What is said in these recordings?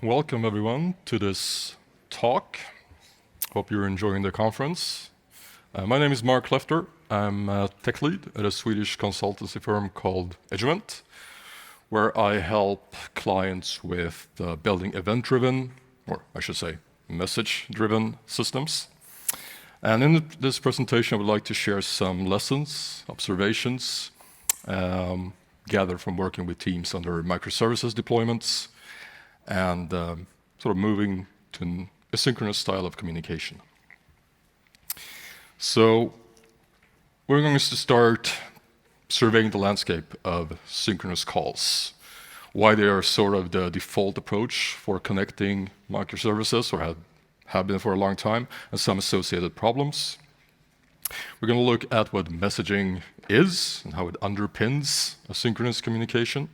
welcome everyone to this talk. Hope you're enjoying the conference. My name is Marc Klefter. I'm a tech lead at a Swedish consultancy firm called Edgement, where I help clients with building event-driven, or I should say message-driven systems. And in this presentation, I would like to share some lessons, observations, gathered from working with teams under microservices deployments and sort of moving to an asynchronous style of communication. So we're going to start surveying the landscape of synchronous calls, why they are sort of the default approach for connecting microservices, or have been for a long time, and some associated problems. We're going to look at what messaging is and how it underpins asynchronous communication.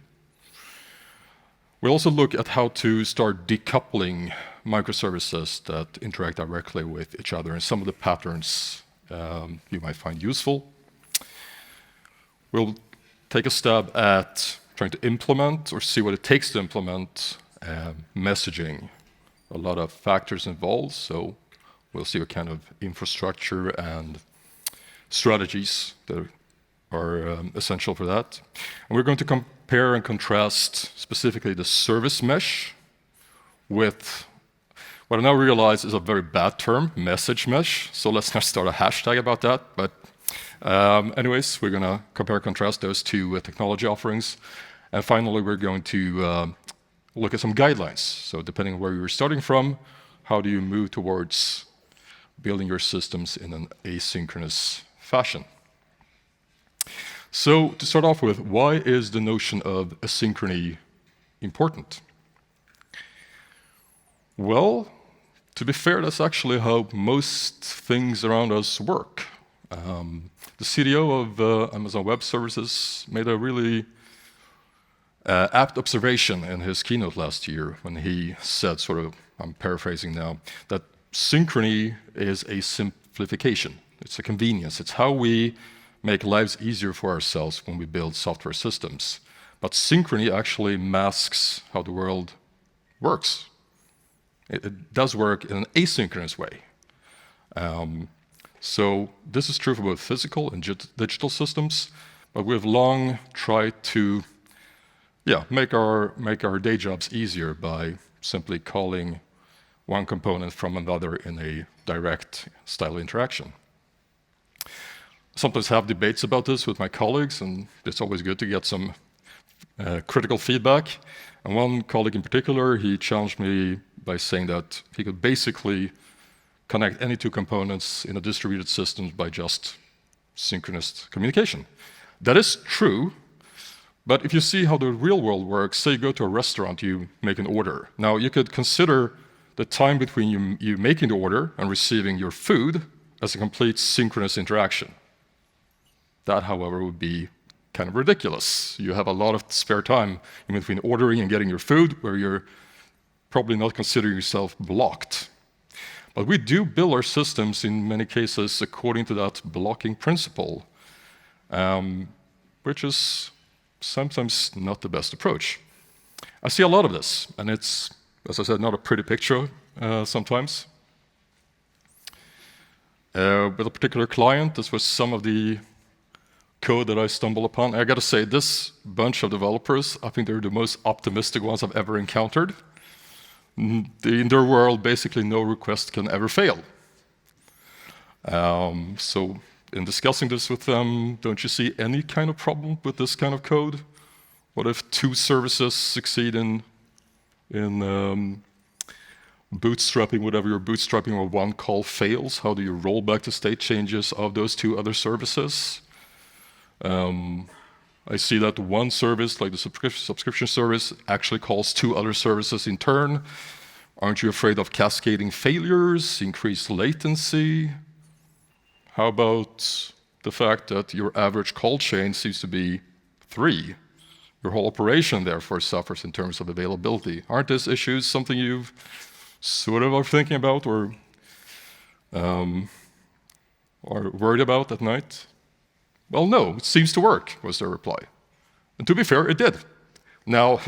We'll also look at how to start decoupling microservices that interact directly with each other and some of the patterns you might find useful. We'll take a stab at trying to implement or see what it takes to implement messaging. A lot of factors involved, so we'll see what kind of infrastructure and strategies that are essential for that. And we're going to compare and contrast specifically the service mesh with what I now realize is a very bad term, message mesh. So let's not start a hashtag about that. But anyways, we're going to compare and contrast those two technology offerings. And finally, we're going to look at some guidelines. So depending on where you're starting from, how do you move towards building your systems in an asynchronous fashion? So to start off with, why is the notion of asynchrony important? Well, to be fair, that's actually how most things around us work. The CTO of Amazon Web Services made a really apt observation in his keynote last year when he said, sort of, I'm paraphrasing now, that synchrony is a simplification. It's a convenience. It's how we make lives easier for ourselves when we build software systems. But synchrony actually masks how the world works. It does work in an asynchronous way. So this is true for both physical and digital systems, but we've long tried to make our day jobs easier by simply calling one component from another in a direct style interaction. Sometimes have debates about this with my colleagues, and it's always good to get some critical feedback. And one colleague in particular, he challenged me by saying that he could basically connect any two components in a distributed system by just synchronous communication. That is true, but if you see how the real world works, say you go to a restaurant, you make an order. Now, you could consider the time between you making the order and receiving your food as a complete synchronous interaction. That, however, would be kind of ridiculous. You have a lot of spare time in between ordering and getting your food where you're probably not considering yourself blocked. But we do build our systems in many cases according to that blocking principle, which is sometimes not the best approach. I see a lot of this, and it's, as I said, not a pretty picture sometimes. With a particular client, this was some of the code that I stumbled upon. I got to say, this bunch of developers, I think they're the most optimistic ones I've ever encountered. In their world, basically no request can ever fail. So in discussing this with them, don't you see any kind of problem with this kind of code? What if two services succeed in bootstrapping, whatever you're bootstrapping, or one call fails? How do you roll back the state changes of those two other services? I see that one service, like the subscription service, actually calls two other services in turn. Aren't you afraid of cascading failures, increased latency? How about the fact that your average call chain seems to be 3? Your whole operation, therefore, suffers in terms of availability. Aren't these issues something you've sort of are thinking about or worried about at night? Well, no, it seems to work, was their reply. And to be fair, it did. Now,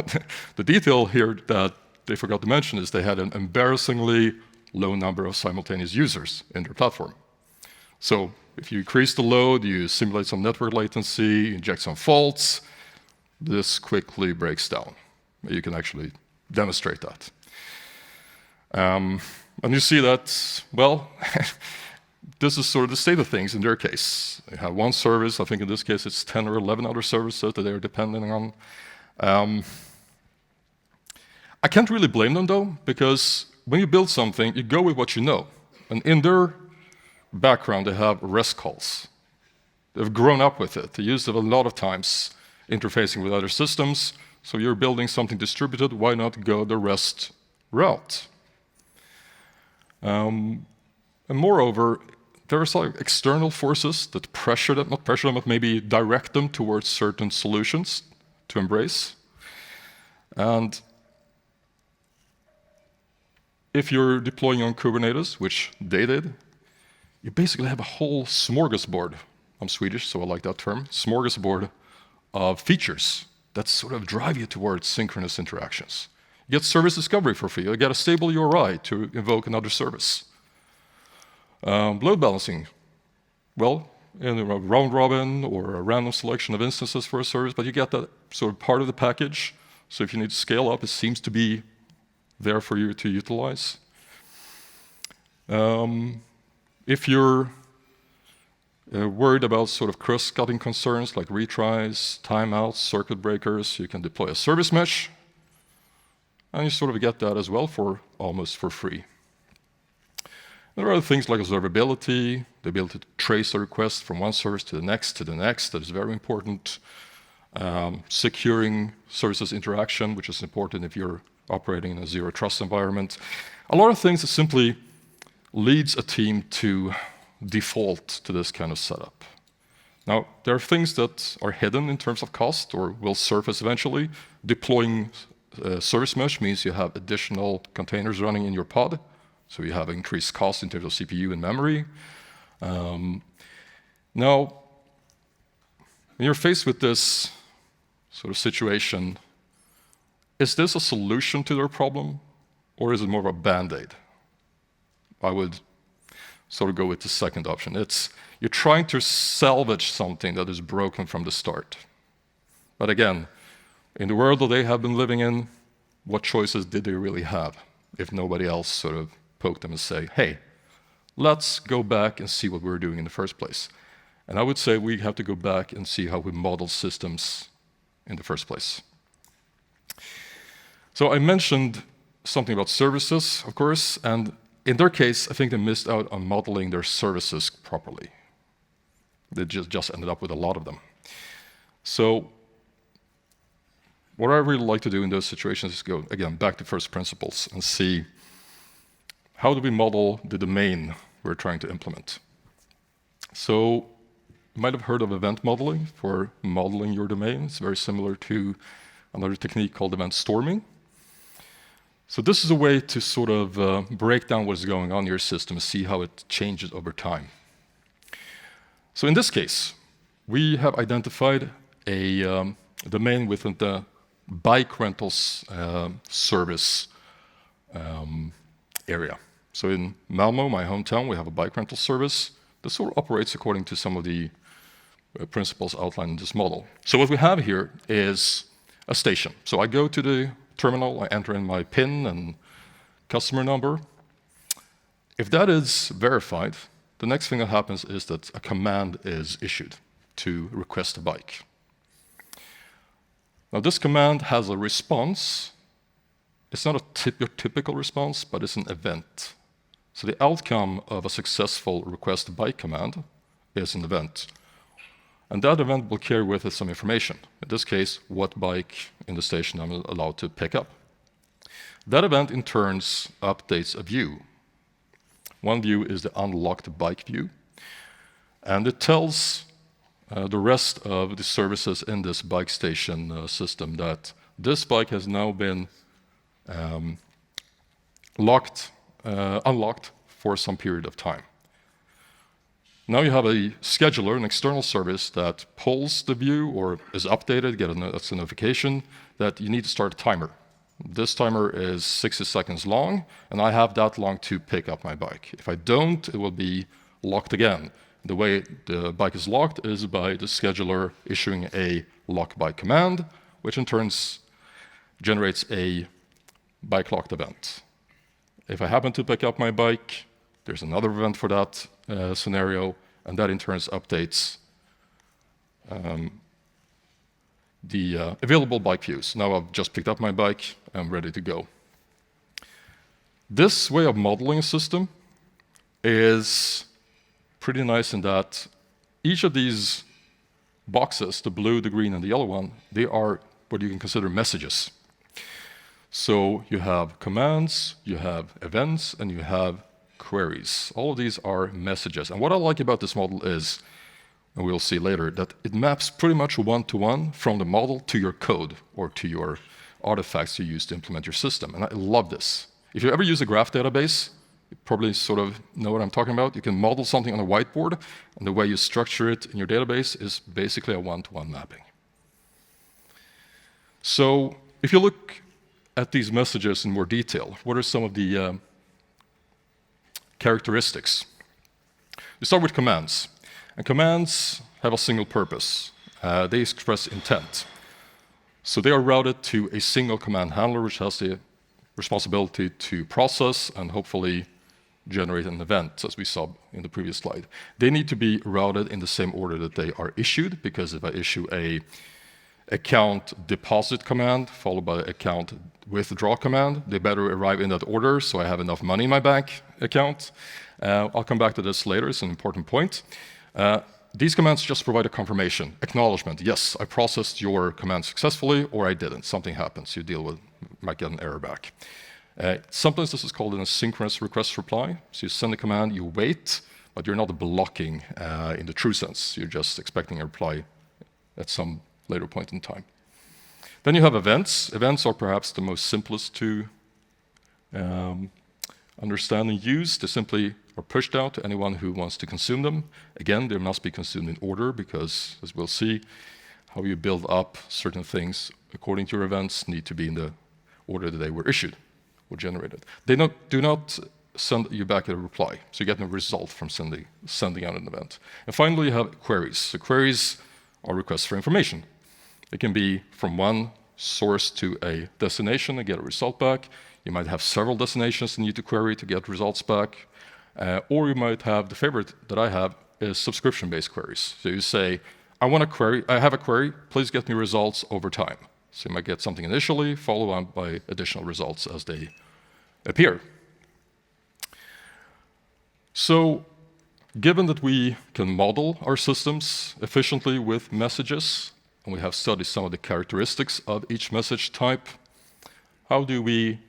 the detail here that they forgot to mention is they had an embarrassingly low number of simultaneous users in their platform. So if you increase the load, you simulate some network latency, inject some faults, this quickly breaks down. You can actually demonstrate that. And you see that, well, this is sort of the state of things in their case. They have one service, I think in this case it's 10 or 11 other services that they're depending on. I can't really blame them though, because when you build something, you go with what you know. And in their background, they have REST calls. They've grown up with it. They use it a lot of times interfacing with other systems. So you're building something distributed, why not go the REST route? And moreover, there are some external forces that pressure them, not pressure them, but maybe direct them towards certain solutions to embrace. And if you're deploying on Kubernetes, which they did, you basically have a whole smorgasbord. I'm Swedish, so I like that term. Smorgasbord of features that sort of drive you towards synchronous interactions. You get service discovery for free. You get a stable URI to invoke another service. Load balancing. Well, in a round robin or a random selection of instances for a service, but you get that sort of part of the package. So if you need to scale up, it seems to be there for you to utilize. If you're worried about sort of cross-cutting concerns like retries, timeouts, circuit breakers, you can deploy a service mesh, and you sort of get that as well for almost for free. There are other things like observability, the ability to trace a request from one service to the next, that is very important. Securing services interaction, which is important if you're operating in a zero trust environment. A lot of things that simply leads a team to default to this kind of setup. Now, there are things that are hidden in terms of cost or will surface eventually. Deploying service mesh means you have additional containers running in your pod, so you have increased cost in terms of CPU and memory. Now, when you're faced with this sort of situation, is this a solution to their problem, or is it more of a band-aid? I would sort of go with the second option. You're trying to salvage something that is broken from the start. But again, in the world that they have been living in, what choices did they really have if nobody else sort of poked them and say, hey, let's go back and see what we were doing in the first place. And I would say we have to go back and see how we model systems in the first place. So I mentioned something about services, of course, and in their case, I think they missed out on modeling their services properly. They just ended up with a lot of them. So what I really like to do in those situations is go, again, back to first principles and see how do we model the domain we're trying to implement. So you might have heard of event modeling for modeling your domain. It's very similar to another technique called event storming. So this is a way to sort of break down what is going on in your system and see how it changes over time. So in this case, we have identified a domain within the bike rentals service area. So in Malmo, my hometown, we have a bike rental service that sort of operates according to some of the principles outlined in this model. So what we have here is a station. So I go to the terminal, I enter in my PIN and customer number. If that is verified, the next thing that happens is that a command is issued to request a bike. Now this command has a response. It's not your typical response, but it's an event. So the outcome of a successful request bike command is an event. And that event will carry with it some information. In this case, what bike in the station I'm allowed to pick up. That event in turn updates a view. One view is the unlocked bike view. And it tells the rest of the services in this bike station system that this bike has now been unlocked for some period of time. Now you have a scheduler, an external service that pulls the view or is updated, gets a notification that you need to start a timer. This timer is 60 seconds long, and I have that long to pick up my bike. If I don't, it will be locked again. The way the bike is locked is by the scheduler issuing a lock bike command, which in turn generates a bike locked event. If I happen to pick up my bike, there's another event for that scenario, and that in turn updates the available bike views. Now I've just picked up my bike, I'm ready to go. This way of modeling a system is pretty nice in that each of these boxes, the blue, the green, and the yellow one, they are what you can consider messages. So you have commands, you have events, and you have queries. All of these are messages. And what I like about this model is, and we'll see later, that it maps pretty much one-to-one from the model to your code or to your artifacts you use to implement your system. And I love this. If you ever use a graph database, you probably sort of know what I'm talking about. You can model something on a whiteboard, and the way you structure it in your database is basically a one-to-one mapping. So if you look at these messages in more detail, what are some of the characteristics? We start with commands. And commands have a single purpose. They express intent. So they are routed to a single command handler, which has the responsibility to process and hopefully generate an event, as we saw in the previous slide. They need to be routed in the same order that they are issued, because if I issue a account deposit command followed by account withdraw command, they better arrive in that order so I have enough money in my bank account. I'll come back to this later, it's an important point. These commands just provide a confirmation, acknowledgement. Yes, I processed your command successfully, or I didn't. Something happens, you might get an error back. Sometimes this is called an asynchronous request reply. So you send a command, you wait, but you're not blocking in the true sense. You're just expecting a reply at some later point in time. Then you have events. Events are perhaps the most simplest to understand and use. They simply are pushed out to anyone who wants to consume them. Again, they must be consumed in order because, as we'll see, how you build up certain things according to your events need to be in the order that they were issued or generated. They do not send you back a reply, so you get no result from sending out an event. And finally, you have queries. So queries are requests for information. It can be from one source to a destination and get a result back. You might have several destinations you need to query to get results back. Or you might have, the favorite that I have is subscription-based queries. So you say, I have a query, please get me results over time. So you might get something initially, followed on by additional results as they appear. So given that we can model our systems efficiently with messages, and we have studied some of the characteristics of each message type, how do we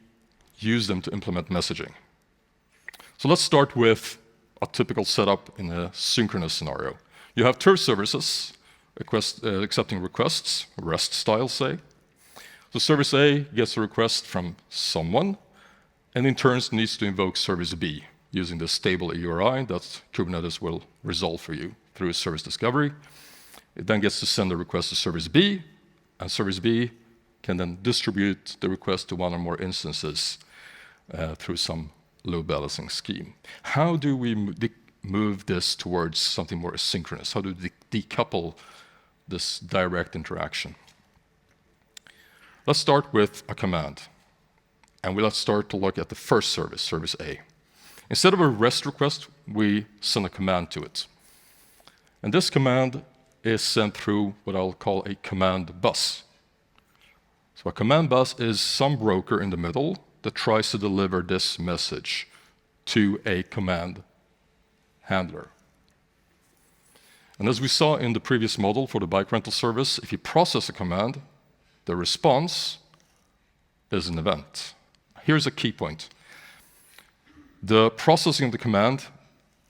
use them to implement messaging? So let's start with a typical setup in a synchronous scenario. You have turf services accepting requests, REST style, say. So service A gets a request from someone, and in turn needs to invoke service B using the stable URI that Kubernetes will resolve for you through service discovery. It then gets to send the request to service B, and service B can then distribute the request to one or more instances through some load balancing scheme. How do we move this towards something more asynchronous? How do we decouple this direct interaction? Let's start with a command. And let's start to look at the first service, service A. Instead of a REST request, we send a command to it. And this command is sent through what I'll call a command bus. So a command bus is some broker in the middle that tries to deliver this message to a command handler. And as we saw in the previous model for the bike rental service, if you process a command, the response is an event. Here's a key point. The processing of the command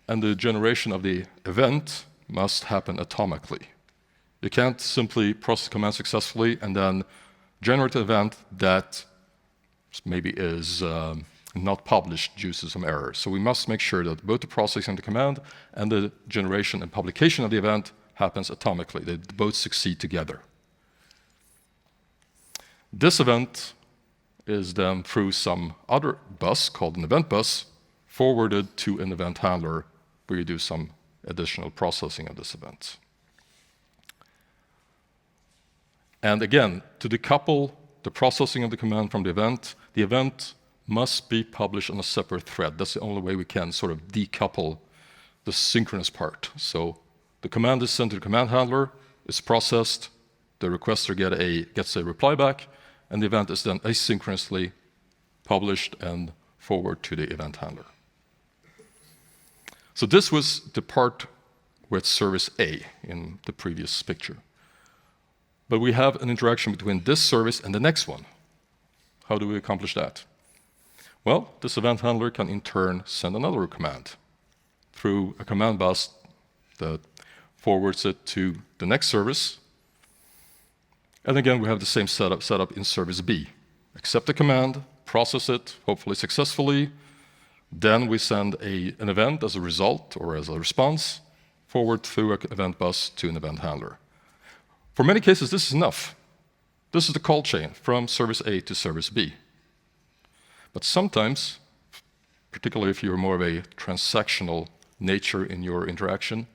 and the generation of the event must happen atomically. You can't simply process a command successfully and then generate an event that maybe is not published due to some error. So we must make sure that both the processing of the command and the generation and publication of the event happens atomically. They both succeed together. This event is then through some other bus called an event bus forwarded to an event handler where you do some additional processing of this event. And again, to decouple the processing of the command from the event must be published on a separate thread. That's the only way we can sort of decouple the synchronous part. So the command is sent to the command handler, it's processed, the requester gets a reply back, and the event is then asynchronously published and forwarded to the event handler. So this was the part with service A in the previous picture. But we have an interaction between this service and the next one. How do we accomplish that? Well, this event handler can in turn send another command through a command bus that forwards it to the next service. And again, we have the same setup in service B. Accept the command, process it, hopefully successfully. Then we send an event as a result or as a response forward through an event bus to an event handler. For many cases, this is enough. This is the call chain from service A to service B. But sometimes, particularly if you're more of a transactional nature in your interaction,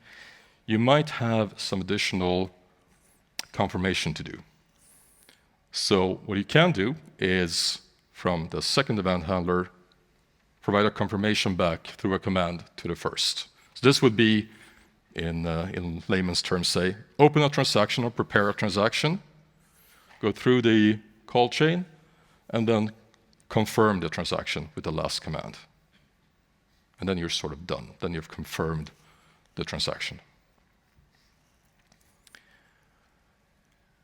you might have some additional confirmation to do. So what you can do is, from the second event handler, provide a confirmation back through a command to the first. So this would be, in layman's terms, say, open a transaction or prepare a transaction, go through the call chain, and then confirm the transaction with the last command. And then you're sort of done. Then you've confirmed the transaction.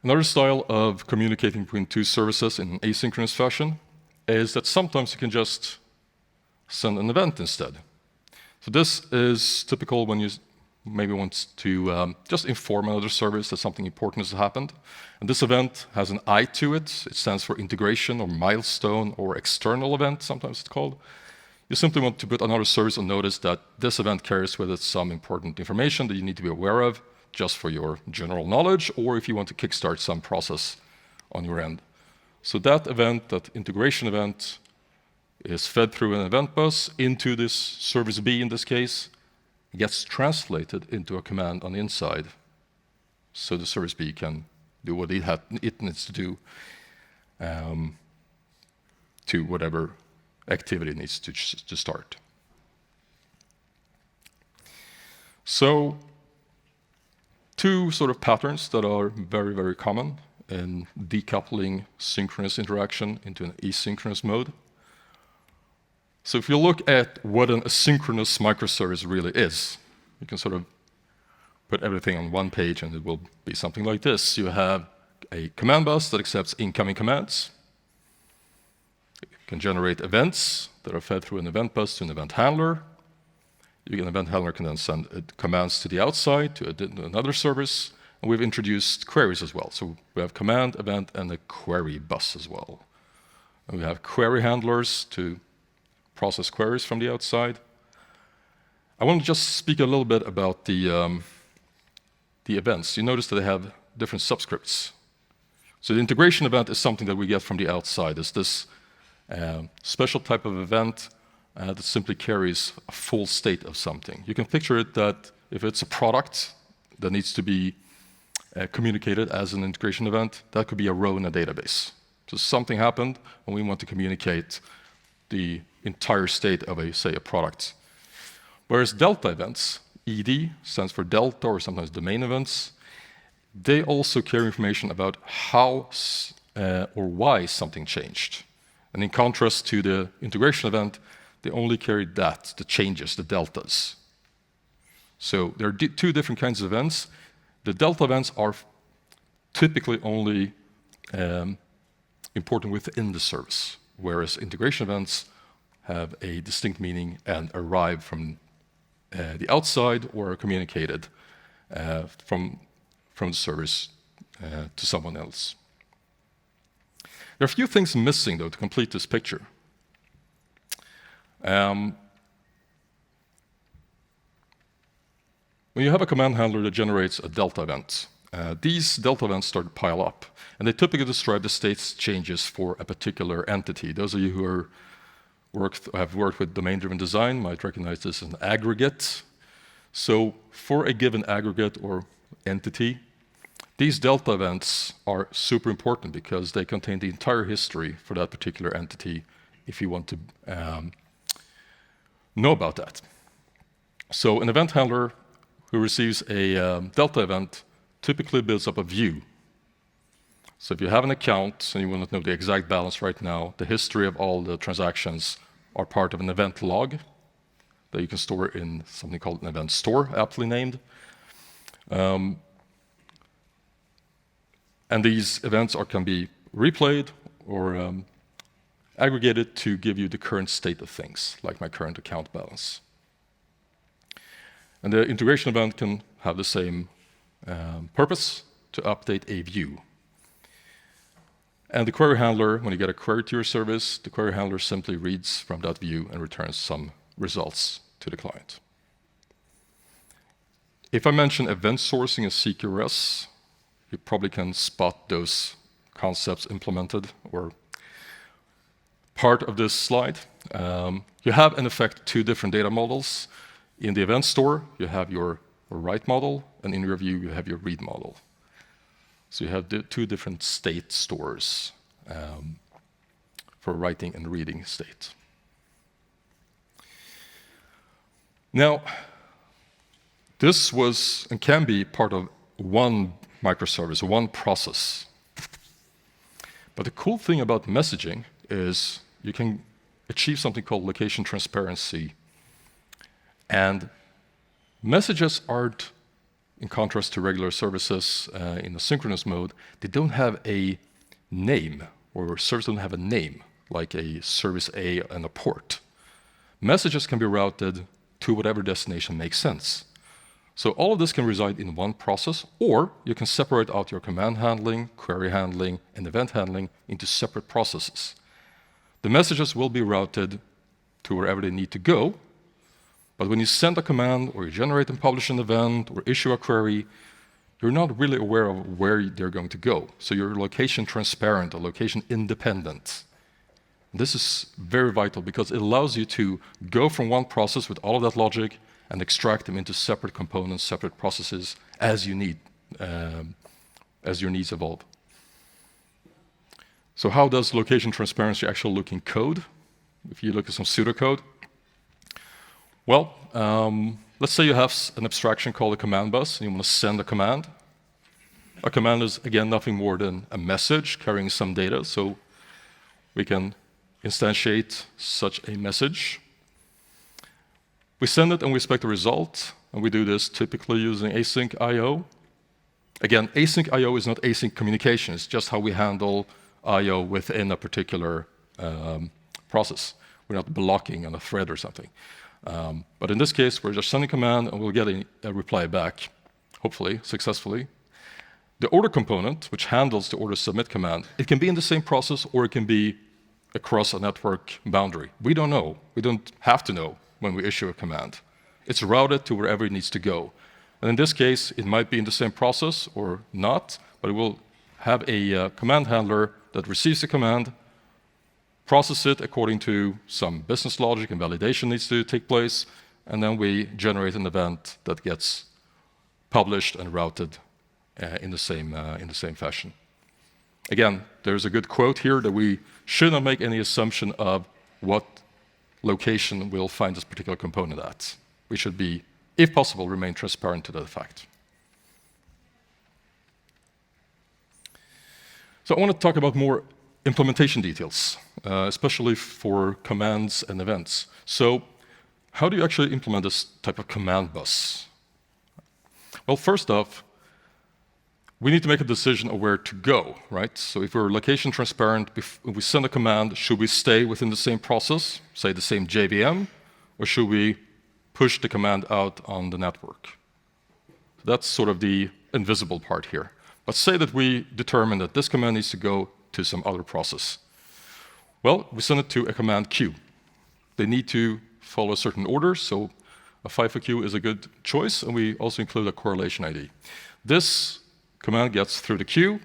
Another style of communicating between two services in an asynchronous fashion is that sometimes you can just send an event instead. So this is typical when you maybe want to just inform another service that something important has happened. And this event has an I to it. It stands for integration or milestone or external event, sometimes it's called. You simply want to put another service on notice that this event carries with it some important information that you need to be aware of, just for your general knowledge, or if you want to kickstart some process on your end. So that event, that integration event, is fed through an event bus into this service B in this case, gets translated into a command on the inside, so the service B can do what it needs to do to whatever activity it needs to start. So two sort of patterns that are very, very common in decoupling synchronous interaction into an asynchronous mode. So if you look at what an asynchronous microservice really is, you can sort of put everything on one page and it will be something like this. You have a command bus that accepts incoming commands. It can generate events that are fed through an event bus to an event handler. An event handler can then send commands to the outside, to another service, and we've introduced queries as well. So we have command, event, and a query bus as well. And we have query handlers to process queries from the outside. I want to just speak a little bit about the events. You notice that they have different subscripts. So the integration event is something that we get from the outside. It's this special type of event that simply carries a full state of something. You can picture it that if it's a product that needs to be communicated as an integration event, that could be a row in a database. So something happened, and we want to communicate the entire state of a product. Whereas delta events, ED stands for delta or sometimes domain events, they also carry information about how or why something changed. And in contrast to the integration event, they only carry that, the changes, the deltas. So there are two different kinds of events. The delta events are typically only important within the service, whereas integration events have a distinct meaning and arrive from the outside or are communicated from the service to someone else. There are a few things missing, though, to complete this picture. When you have a command handler that generates a delta event, these delta events start to pile up. And they typically describe the state's changes for a particular entity. Those of you who have worked with domain-driven design might recognize this as an aggregate. So for a given aggregate or entity, these delta events are super important because they contain the entire history for that particular entity if you want to know about that. So an event handler who receives a delta event typically builds up a view. So if you have an account and you want to know the exact balance right now, the history of all the transactions are part of an event log that you can store in something called an event store, aptly named. And these events can be replayed or aggregated to give you the current state of things, like my current account balance. And the integration event can have the same purpose, to update a view. And the query handler, when you get a query to your service, the query handler simply reads from that view and returns some results to the client. If I mention event sourcing and CQRS, you probably can spot those concepts implemented or part of this slide. You have, in effect, two different data models. In the event store, you have your write model, and in your view, you have your read model. So you have two different state stores for writing and reading state. Now, this was and can be part of one microservice, one process. But the cool thing about messaging is you can achieve something called location transparency. And messages aren't, in contrast to regular services in the synchronous mode, they don't have a name, or service don't have a name, like a service A and a port. Messages can be routed to whatever destination makes sense. So all of this can reside in one process, or you can separate out your command handling, query handling, and event handling into separate processes. The messages will be routed to wherever they need to go, but when you send a command, or you generate and publish an event, or issue a query, you're not really aware of where they're going to go. So you're location transparent or location independent. This is very vital because it allows you to go from one process with all of that logic and extract them into separate components, separate processes as you need, as your needs evolve. So how does location transparency actually look in code? If you look at some pseudocode, well, let's say you have an abstraction called a command bus, and you want to send a command. A command is, again, nothing more than a message carrying some data, so we can instantiate such a message. We send it and we expect a result, and we do this typically using async I/O. Again, async I/O is not async communication, it's just how we handle I/O within a particular process. We're not blocking on a thread or something. But in this case, we're just sending a command and we'll get a reply back, hopefully, successfully. The order component, which handles the order submit command, it can be in the same process or it can be across a network boundary. We don't know. We don't have to know when we issue a command. It's routed to wherever it needs to go. And in this case, it might be in the same process or not, but it will have a command handler that receives the command, process it according to some business logic and validation needs to take place, and then we generate an event that gets published and routed in the same fashion. Again, there's a good quote here that we should not make any assumption of what location we'll find this particular component at. We should be, if possible, remain transparent to that fact. So I want to talk about more implementation details, especially for commands and events. So how do you actually implement this type of command bus? Well, first off, we need to make a decision of where to go, right? So if we're location transparent, if we send a command, should we stay within the same process, say the same JVM, or should we push the command out on the network? That's sort of the invisible part here. But say that we determine that this command needs to go to some other process. Well, we send it to a command queue. They need to follow a certain order, so a FIFO queue is a good choice, and we also include a correlation ID. This command gets through the queue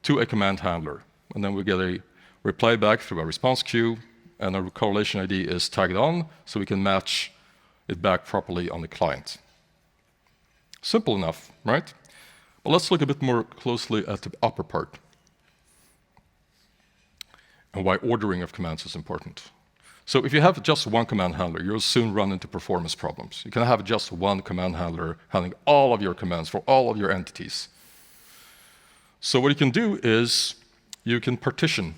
to a command handler. And then we get a reply back through a response queue, and our correlation ID is tagged on, so we can match it back properly on the client. Simple enough, right? But let's look a bit more closely at the upper part and why ordering of commands is important. So if you have just one command handler, you'll soon run into performance problems. You can have just one command handler handling all of your commands for all of your entities. So what you can do is you can partition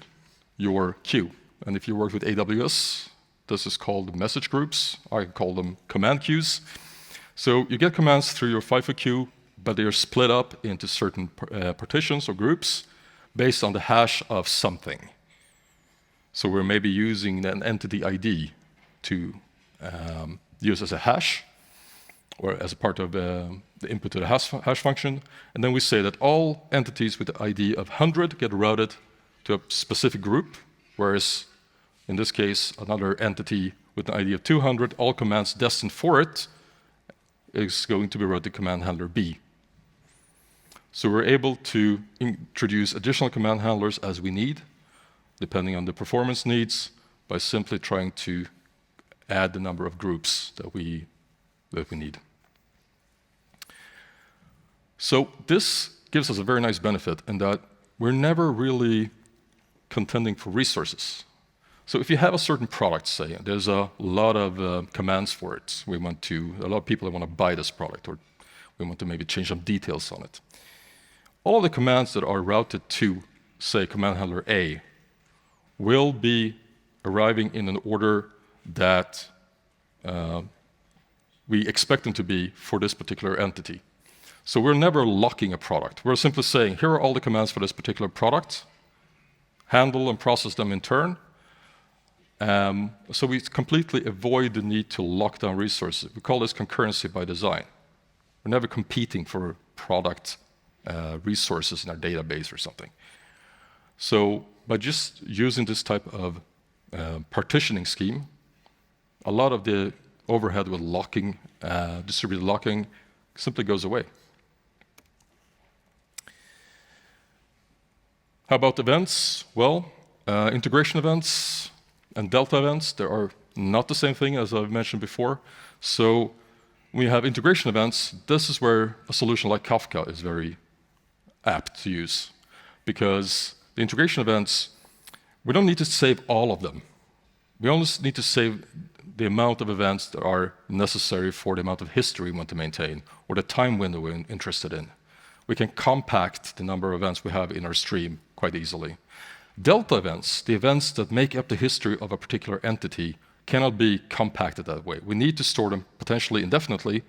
your queue. And if you work with AWS, this is called message groups. I call them command queues. So you get commands through your FIFO queue, but they are split up into certain partitions or groups based on the hash of something. So we're maybe using an entity ID to use as a hash or as a part of the input to the hash function. And then we say that all entities with the ID of 100 get routed to a specific group, whereas in this case, another entity with an ID of 200, all commands destined for it is going to be routed to command handler B. So we're able to introduce additional command handlers as we need, depending on the performance needs, by simply trying to add the number of groups that we need. So this gives us a very nice benefit in that we're never really contending for resources. So if you have a certain product, say, there's a lot of commands for it. A lot of people that want to buy this product, or we want to maybe change some details on it. All of the commands that are routed to, say, command handler A will be arriving in an order that we expect them to be for this particular entity. So we're never locking a product. We're simply saying, here are all the commands for this particular product, handle and process them in turn. So we completely avoid the need to lock down resources. We call this concurrency by design. We're never competing for product resources in our database or something. So by just using this type of partitioning scheme, a lot of the overhead with locking, distributed locking, simply goes away. How about events? Well, integration events and delta events, they are not the same thing as I've mentioned before. So when you have integration events, this is where a solution like Kafka is very apt to use, because the integration events, we don't need to save all of them. We only need to save the amount of events that are necessary for the amount of history we want to maintain, or the time window we're interested in. We can compact the number of events we have in our stream quite easily. Delta events, the events that make up the history of a particular entity, cannot be compacted that way. We need to store them potentially indefinitely,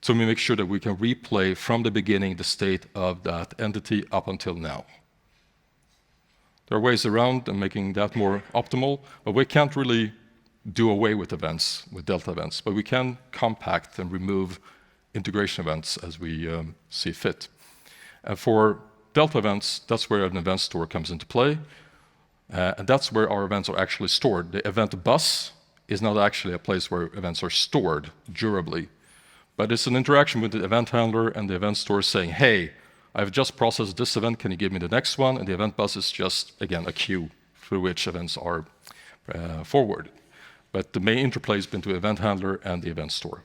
so we make sure that we can replay from the beginning the state of that entity up until now. There are ways around and making that more optimal, but we can't really do away with events, with delta events, but we can compact and remove integration events as we see fit. And for delta events, that's where an event store comes into play, and that's where our events are actually stored. The event bus is not actually a place where events are stored durably, but it's an interaction with the event handler and the event store saying, hey, I've just processed this event, can you give me the next one? And the event bus is just, again, a queue through which events are forwarded. But the main interplay is between the event handler and the event store.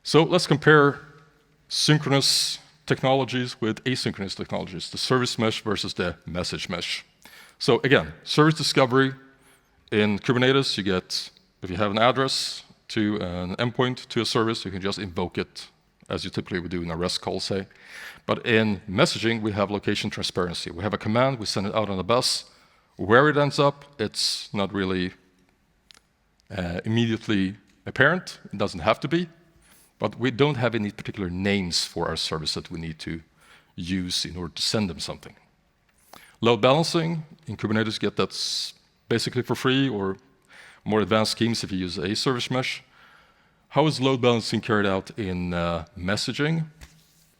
So let's compare synchronous technologies with asynchronous technologies, the service mesh versus the message mesh. So again, service discovery in Kubernetes, you get, if you have an address to an endpoint to a service, you can just invoke it as you typically would do in a REST call, say. But in messaging, we have location transparency. We have a command, we send it out on the bus. Where it ends up, it's not really immediately apparent. It doesn't have to be. But we don't have any particular names for our service that we need to use in order to send them something. Load balancing, in Kubernetes, you get that basically for free, or more advanced schemes if you use a service mesh. How is load balancing carried out in messaging?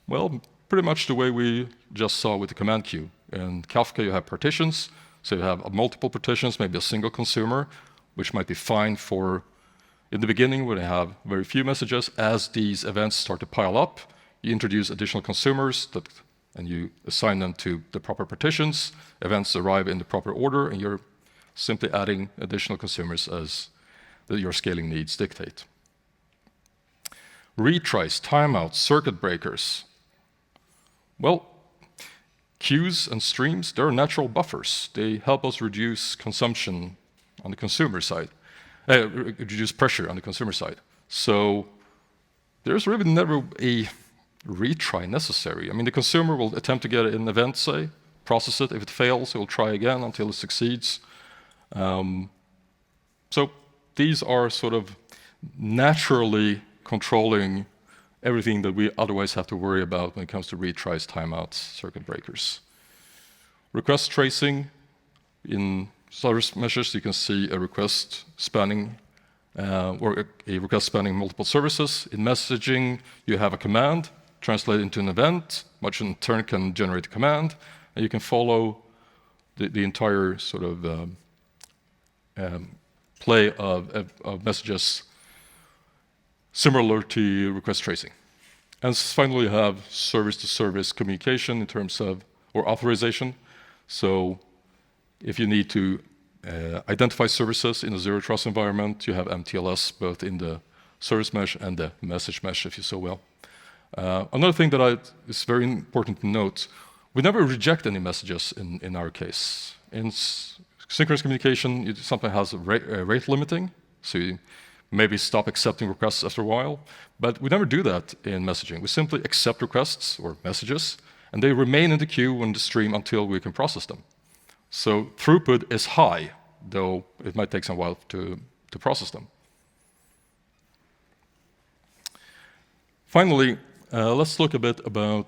Well, pretty much the way we just saw with the command queue. In Kafka, you have partitions. So you have multiple partitions, maybe a single consumer, which might be fine for in the beginning when you have very few messages. As these events start to pile up, You introduce additional consumers and you assign them to the proper partitions. Events arrive in the proper order, and you're simply adding additional consumers as your scaling needs dictate. Retries, timeouts, circuit breakers. Well, queues and streams, they're natural buffers. They help us reduce consumption on the consumer side, reduce pressure on the consumer side. So there's really never a retry necessary. I mean, the consumer will attempt to get an event, say, process it. If it fails, it will try again until it succeeds. So these are sort of naturally controlling everything that we otherwise have to worry about when it comes to retries, timeouts, circuit breakers. Request tracing. In service meshes, you can see a request spanning or a request spanning multiple services. In messaging, you have a command, translate into an event, which in turn can generate a command, and you can follow the entire sort of play of messages similar to request tracing. And finally, you have service-to-service communication in terms of, or authorization. So if you need to identify services in a zero-trust environment, you have MTLS both in the service mesh and the message mesh, if you so will. Another thing that is very important to note, we never reject any messages in our case. In synchronous communication, you sometimes has a rate limiting, so you maybe stop accepting requests after a while, but we never do that in messaging. We simply accept requests or messages, and they remain in the queue in the stream until we can process them. So throughput is high, though it might take some while to process them. Finally, let's look a bit about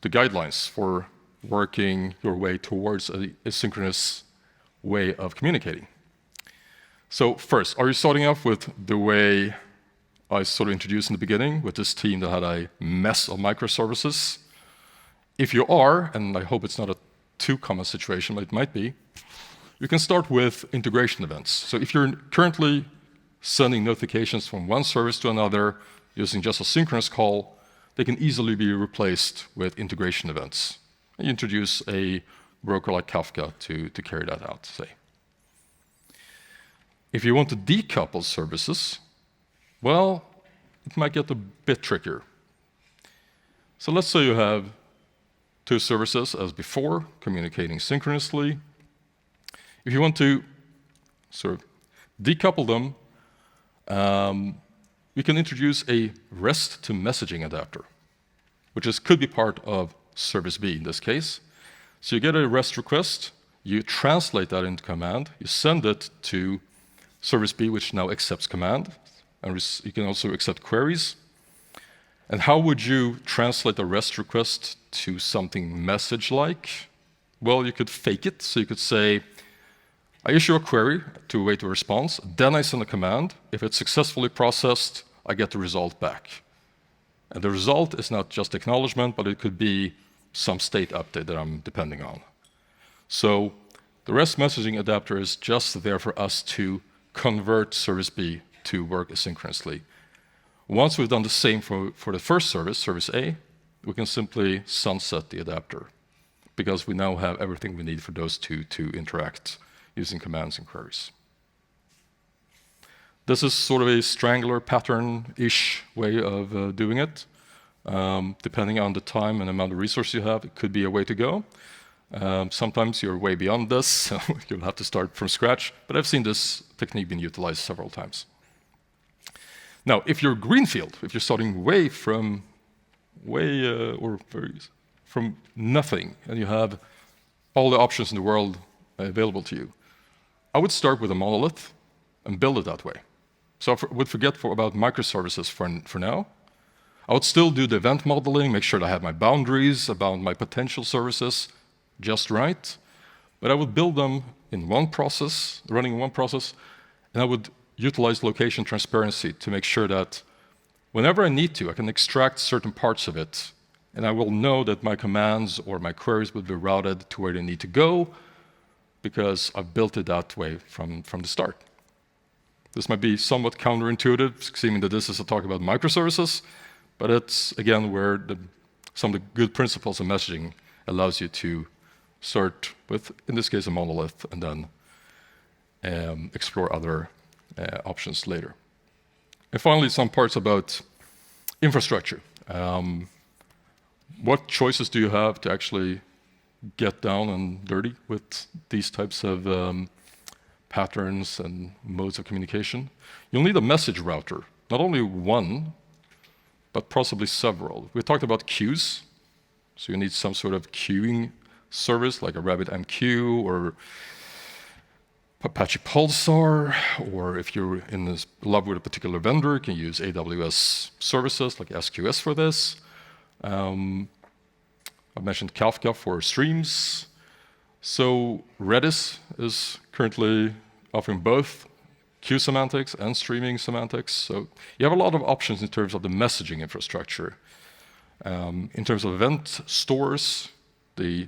the guidelines for working your way towards a synchronous way of communicating. So first, are you starting off with the way I sort of introduced in the beginning, with this team that had a mess of microservices? If you are, and I hope it's not a too common situation, but it might be, you can start with integration events. So if you're currently sending notifications from one service to another using just a synchronous call, they can easily be replaced with integration events. You introduce a broker like Kafka to carry that out, say. If you want to decouple services, well, it might get a bit trickier. So let's say you have two services as before, communicating synchronously. If you want to sort of decouple them, you can introduce a REST to messaging adapter, which could be part of service B in this case. So you get a REST request, you translate that into command, you send it to service B, which now accepts command, and you can also accept queries. And how would you translate a REST request to something message-like? Well, you could fake it. So you could say, I issue a query to await a response, then I send a command. If it's successfully processed, I get the result back. And the result is not just acknowledgement, but it could be some state update that I'm depending on. So the REST messaging adapter is just there for us to convert service B to work asynchronously. Once we've done the same for the first service, service A, we can simply sunset the adapter because we now have everything we need for those two to interact using commands and queries. This is sort of a strangler pattern-ish way of doing it. Depending on the time and amount of resources you have, it could be a way to go. Sometimes you're way beyond this, so you'll have to start from scratch, but I've seen this technique being utilized several times. Now, if you're greenfield, if you're starting from nothing, and you have all the options in the world available to you, I would start with a monolith and build it that way. So I would forget about microservices for now. I would still do the event modeling, make sure that I had my boundaries about my potential services just right, but I would build them in one process, running one process, and I would utilize location transparency to make sure that whenever I need to, I can extract certain parts of it, and I will know that my commands or my queries will be routed to where they need to go because I've built it that way from the start. This might be somewhat counterintuitive, seeming that this is a talk about microservices, But it's, again, where some of the good principles of messaging allows you to start with, in this case, a monolith, and then explore other options later. And finally, some parts about infrastructure. What choices do you have to actually get down and dirty with these types of patterns and modes of communication? You'll need a message router, not only one, but possibly several. We talked about queues, so you need some sort of queuing service like a RabbitMQ or Apache Pulsar, or if you're in love with a particular vendor, you can use AWS services like SQS for this. I mentioned Kafka for streams. So Redis is currently offering both queue semantics and streaming semantics. So you have a lot of options in terms of the messaging infrastructure. In terms of event stores, the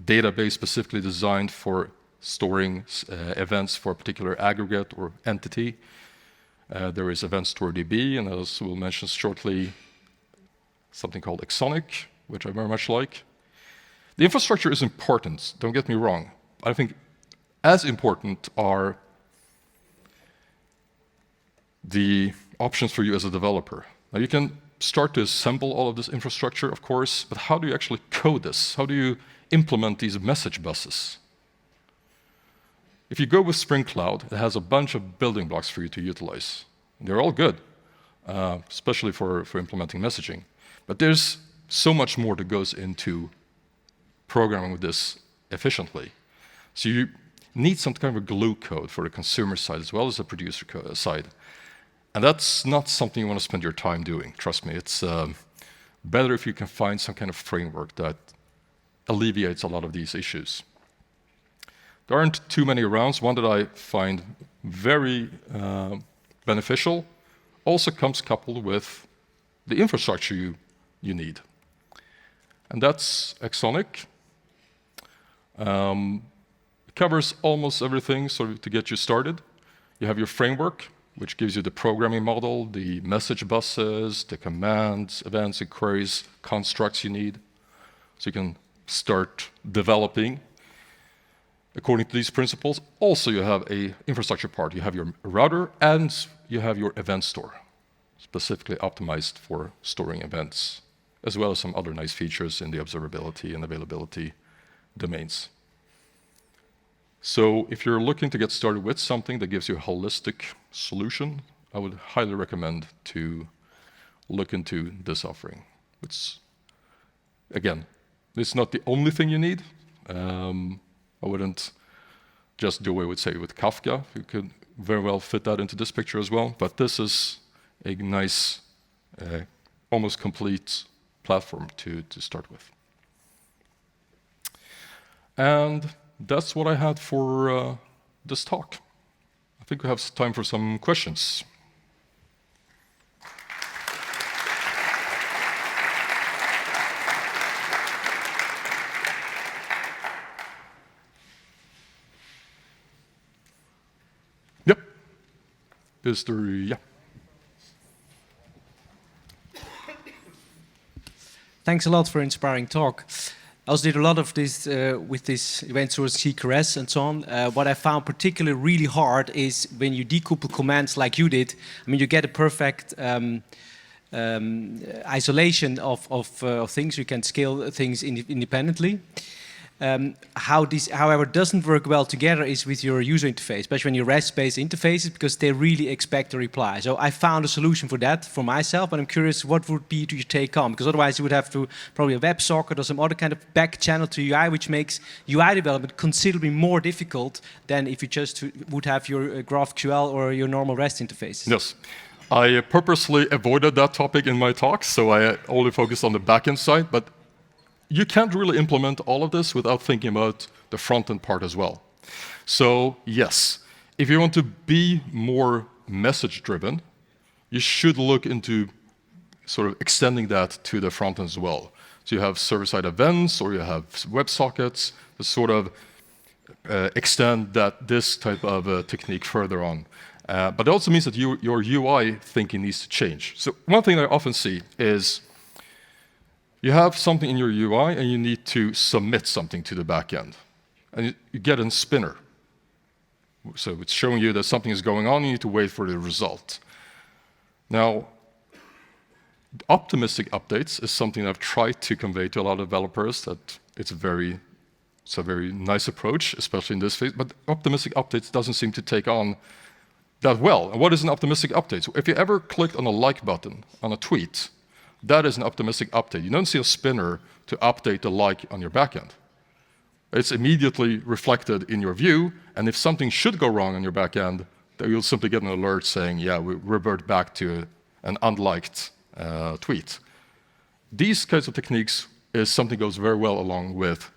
database specifically designed for storing events for a particular aggregate or entity. There is Event Store DB, and as we'll mention shortly, something called Exonic, which I very much like. The infrastructure is important, don't get me wrong. I think as important are the options for you as a developer. Now you can start to assemble all of this infrastructure, of course, but how do you actually code this? How do you implement these message buses? If you go with Spring Cloud, it has a bunch of building blocks for you to utilize. They're all good, especially for implementing messaging. But there's so much more that goes into programming with this efficiently. So you need some kind of a glue code for the consumer side as well as the producer side. And that's not something you want to spend your time doing, trust me. It's better if you can find some kind of framework that alleviates a lot of these issues. There aren't too many around. One that I find very beneficial also comes coupled with the infrastructure you need. And that's Exonic. It covers almost everything sort of to get you started. You have your framework, which gives you the programming model, the message buses, the commands, events, and queries, constructs you need. So you can start developing according to these principles. Also, you have an infrastructure part. You have your router and you have your event store, specifically optimized for storing events, as well as some other nice features in the observability and availability domains. So if you're looking to get started with something that gives you a holistic solution, I would highly recommend to look into this offering. It's, again, it's not the only thing you need. I wouldn't just do away with, say, with Kafka. You could very well fit that into this picture as well. But this is a nice, almost complete platform to start with. And that's what I had for this talk. I think we have time for some questions. Yep. Is there, yeah. Thanks a lot for an inspiring talk. I also did a lot of this with this event source synchronous and so on. What I found particularly really hard is when you decouple commands like you did. I mean, you get a perfect isolation of things. You can scale things independently. How this, however, doesn't work well together is with your user interface, especially when you REST-based interfaces, because they really expect a reply. So I found a solution for that for myself, but I'm curious what would be your take on, because otherwise you would have to probably a WebSocket or some other kind of back channel to UI, which makes UI development considerably more difficult than if you just would have your GraphQL or your normal REST interfaces. Yes. I purposely avoided that topic in my talk, so I only focused on the backend side, but you can't really implement all of this without thinking about the front-end part as well. So yes, if you want to be more message-driven, you should look into sort of extending that to the front-end as well. So you have server-side events or you have WebSockets to sort of extend this type of technique further on. But it also means that your UI thinking needs to change. So one thing I often see is you have something in your UI and you need to submit something to the backend. And you get a spinner. So it's showing you that something is going on, you need to wait for the result. Now, optimistic updates is something I've tried to convey to a lot of developers, that it's a very nice approach, especially in this phase, but optimistic updates doesn't seem to take on that well. And what is an optimistic update? So if you ever clicked on a like button on a tweet, that is an optimistic update. You don't see a spinner to update the like on your backend. It's immediately reflected in your view, and if something should go wrong on your backend, then you'll simply get an alert saying, yeah, we revert back to an unliked tweet. These kinds of techniques is something that goes very well along with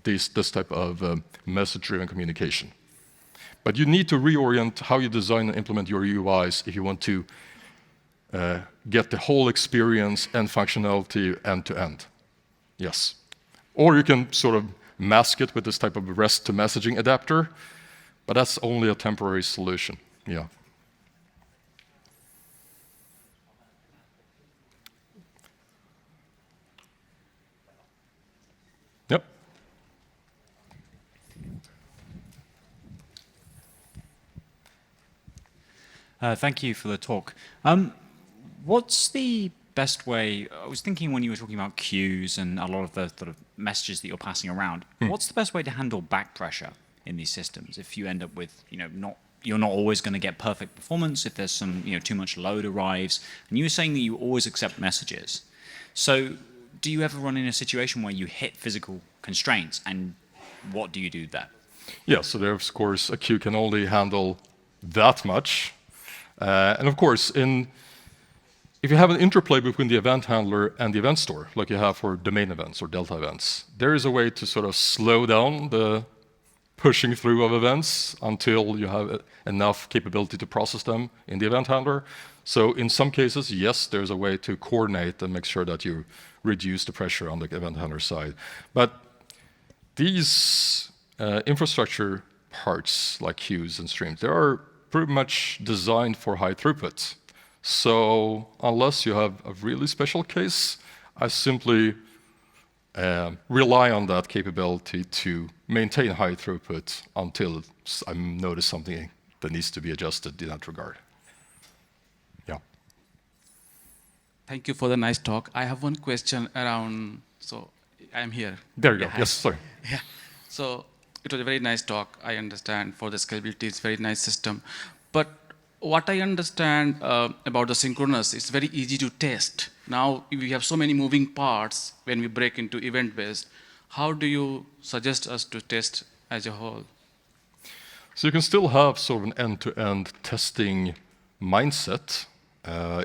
this type of message-driven communication. But you need to reorient how you design and implement your UIs if you want to get the whole experience and functionality end-to-end. Yes. Or you can sort of mask it with this type of REST to messaging adapter, but that's only a temporary solution. Yeah. Yep. Thank you for the talk. What's the best way? I was thinking when you were talking about queues and a lot of the sort of messages that you're passing around, what's the best way to handle back pressure in these systems? If you end up with, you're not always going to get perfect performance, if there's some, too much load arrives, and you were saying that you always accept messages. So do you ever run in a situation where you hit physical constraints, and what do you do there? Yeah, so there, of course, a queue can only handle that much. And of course, if you have an interplay between the event handler and the event store, like you have for domain events or delta events, there is a way to sort of slow down the pushing through of events until you have enough capability to process them in the event handler. So in some cases, yes, there's a way to coordinate and make sure that you reduce the pressure on the event handler side. But these infrastructure parts, like queues and streams, they are pretty much designed for high throughput. So unless you have a really special case, I simply rely on that capability to maintain high throughput until I notice something that needs to be adjusted in that regard. Yeah. Thank you for the nice talk. I have one question around, so I'm here. There you go. Hi. Yes, sorry. Yeah. So it was a very nice talk. I understand for the scalability, it's a very nice system. But what I understand about the synchronous, it's very easy to test. Now we have so many moving parts when we break into event-based. How do you suggest us to test as a whole? So you can still have sort of an end-to-end testing mindset,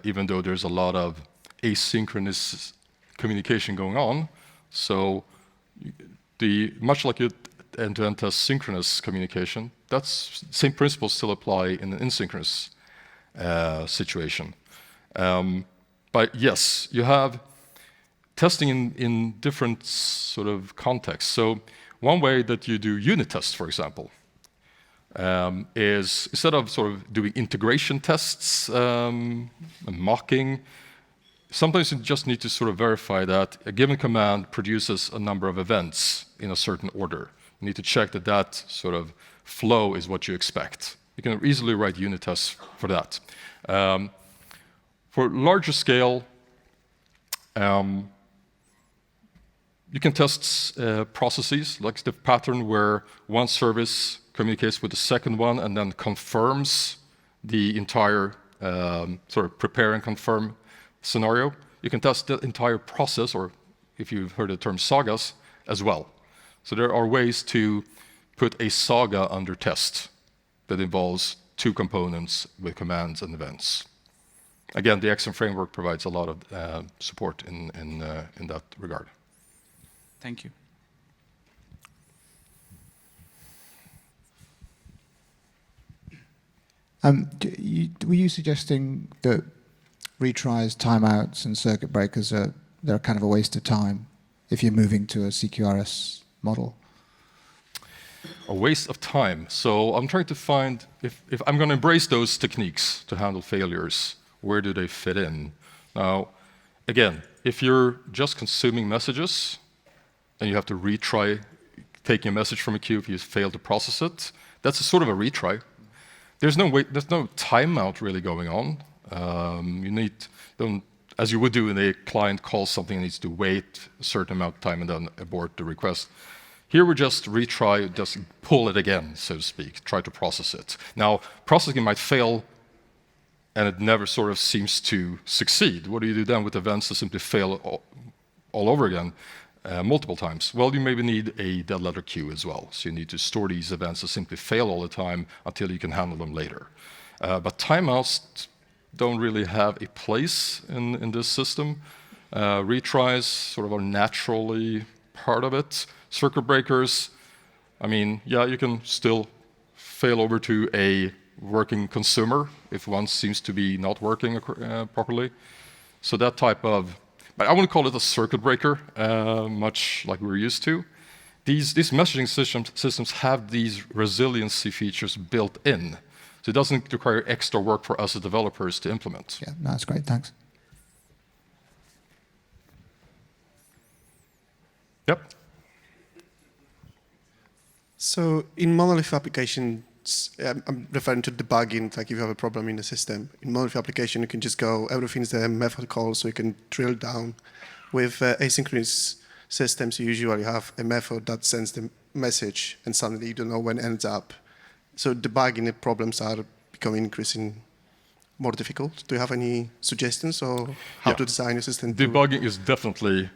even though there's a lot of asynchronous communication going on. So much like you end-to-end test synchronous communication, that's same principles still apply in an asynchronous situation. But yes, you have testing in different sort of contexts. So one way that you do unit tests, for example, is instead of sort of doing integration tests and mocking, sometimes you just need to sort of verify that a given command produces a number of events in a certain order. You need to check that that sort of flow is what you expect. You can easily write unit tests for that. For larger scale, you can test processes, like the pattern where one service communicates with the second one and then confirms the entire sort of prepare and confirm scenario. You can test the entire process, or if you've heard the term sagas, as well. So there are ways to put a saga under test that involves two components with commands and events. Again, the XM framework provides a lot of support in that regard. Thank you. Were you suggesting that retries, timeouts, and circuit breakers they're kind of a waste of time if you're moving to a CQRS model? a waste of time. So I'm trying to find, if I'm going to embrace those techniques to handle failures, where do they fit in? Now, again, if you're just consuming messages and you have to retry taking a message from a queue if you fail to process it, that's a sort of a retry. There's no timeout really going on. As you would do when a client calls something and needs to wait a certain amount of time and then abort the request. Here we just retry, just pull it again, so to speak, try to process it. Now, processing might fail and it never sort of seems to succeed. What do you do then with events that simply fail all over again multiple times? Well, you maybe need a dead letter queue as well. So you need to store these events that simply fail all the time until you can handle them later. But timeouts don't really have a place in this system. Retries sort of are naturally part of it. Circuit breakers, I mean, yeah, you can still fail over to a working consumer if one seems to be not working properly. So that type of, but I wouldn't call it a circuit breaker, much like we're used to. These messaging systems have these resiliency features built in. So it doesn't require extra work for us as developers to implement. Yeah, no, that's great, thanks. Yep. So in monolith applications, I'm referring to debugging, like if you have a problem in the system. In monolith application, you can just go, everything's a method call, so you can drill down. With asynchronous systems, you usually have a method that sends the message, and suddenly you don't know when it ends up. So debugging problems are becoming increasingly more difficult. Do you have any suggestions or how to design your system? Debugging is definitely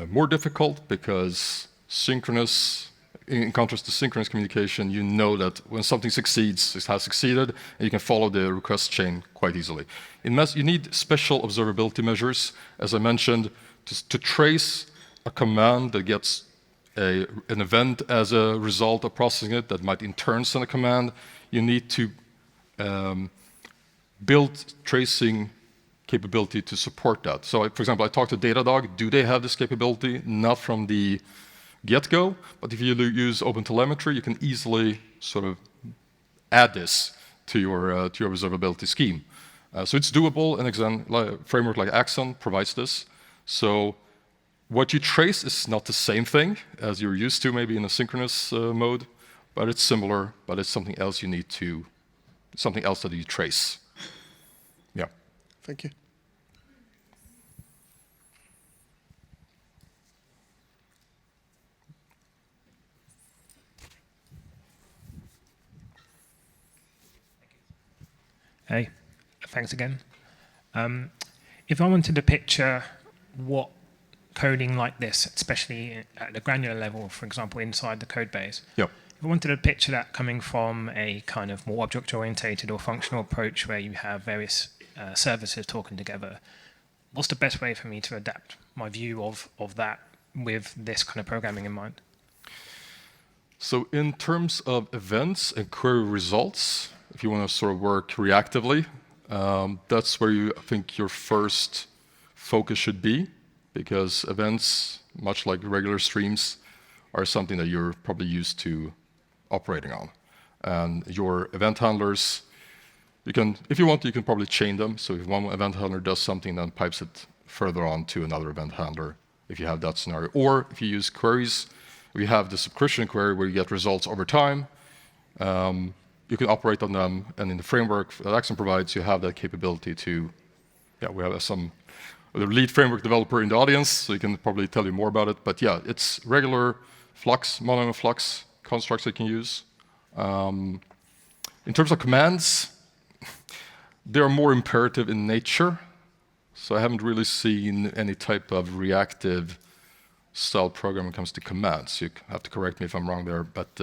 more difficult because synchronous, in contrast to synchronous communication, you know that when something succeeds, it has succeeded, and you can follow the request chain quite easily. You need special observability measures, as I mentioned, to trace a command that gets an event as a result of processing it that might in turn send a command. You need to build tracing capability to support that. So, for example, I talked to Datadog. Do they have this capability? Not from the get-go, but if you use OpenTelemetry, you can easily sort of add this to your observability scheme. So it's doable, and again, a framework like Axon provides this. So what you trace is not the same thing as you're used to maybe in a synchronous mode, but it's similar, but it's something else something else that you trace. Yeah. Thank you. Hey, thanks again. If I wanted to picture what coding like this, especially at the granular level, for example, inside the code base, Yep. if I wanted to picture that coming from a kind of more object-orientated or functional approach where you have various services talking together, what's the best way for me to adapt my view of that with this kind of programming in mind? So in terms of events and query results, if you want to sort of work reactively, that's where I think your first focus should be, because events, much like regular streams, are something that you're probably used to operating on. And your event handlers, if you want, you can probably chain them. So if one event handler does something, then pipes it further on to another event handler, if you have that scenario. Or if you use queries, we have the subscription query where you get results over time. You can operate on them, and in the framework that Axon provides, you have that capability to, we have the lead framework developer in the audience, so he can probably tell you more about it. But yeah, it's regular Flux, mono and Flux constructs you can use. In terms of commands, they're more imperative in nature, so I haven't really seen any type of reactive style program when it comes to commands. You have to correct me if I'm wrong there, but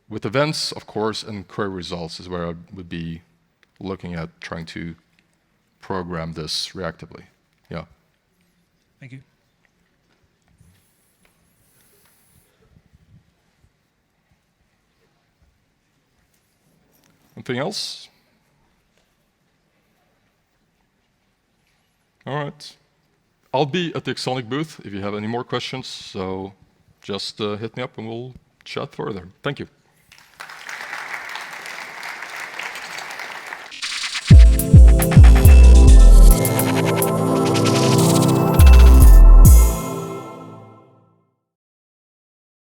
with events, of course, and query results is where I would be looking at trying to program this reactively. Yeah. Thank you. Anything else? All right. I'll be at the Exonic booth if you have any more questions, so just hit me up and we'll chat further. Thank you.